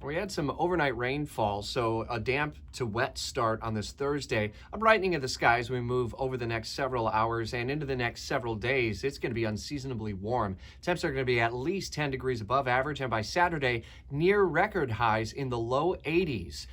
We had some overnight rainfall, so a damp to wet start on this Thursday. A brightening of the skies as we move over the next several hours and into the next several days. It's going to be unseasonably warm. Temps are going to be at least 10 degrees above average, and by Saturday, near record highs in the low 80s.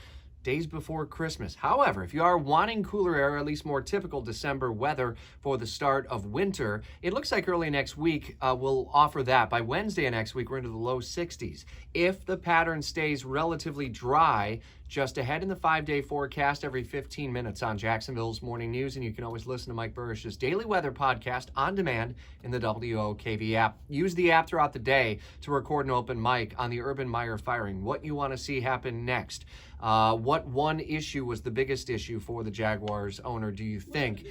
Days before Christmas. However, if you are wanting cooler air, or at least more typical December weather for the start of winter, it looks like early next week will offer that. By Wednesday of next week, we're into the low 60s. If the pattern stays relatively dry, just ahead in the 5-day forecast every 15 minutes on Jacksonville's Morning News, and you can always listen to Mike Burrish's daily weather podcast on demand in the WOKV app. Use the app throughout the day to record an open mic on the Urban Meyer firing, what you want to see happen next. What one issue was the biggest issue for the Jaguars owner, do you think,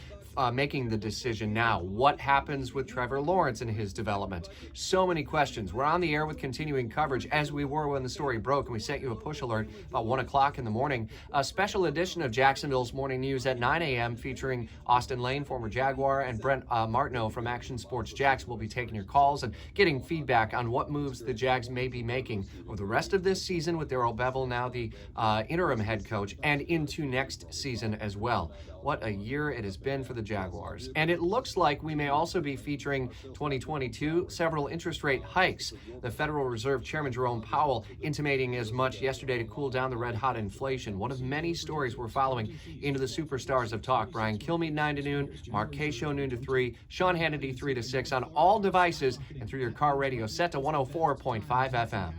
making the decision now? What happens with Trevor Lawrence and his development? So many questions. We're on the air with continuing coverage, as we were when the story broke, and we sent you a push alert about 1 o'clock in the morning. A special edition of Jacksonville's Morning News at 9 a.m. featuring Austin Lane, former Jaguar, and Brent Martineau from Action Sports Jax. Will be taking your calls and getting feedback on what moves the Jags may be making over the rest of this season with Darrell Bevell now the interim head coach, and into next season as well. What a year it has been for the Jaguars. And it looks like we may also be featuring 2022 several interest rate hikes. The Federal Reserve Chairman Jerome Powell intimating as much yesterday to cool down the red-hot inflation. One of many stories we're following into the superstars of talk. Brian Kilmeade 9 to noon, Mark K. Show noon to 3, Sean Hannity 3 to 6 on all devices and through your car radio set to 104.5 FM.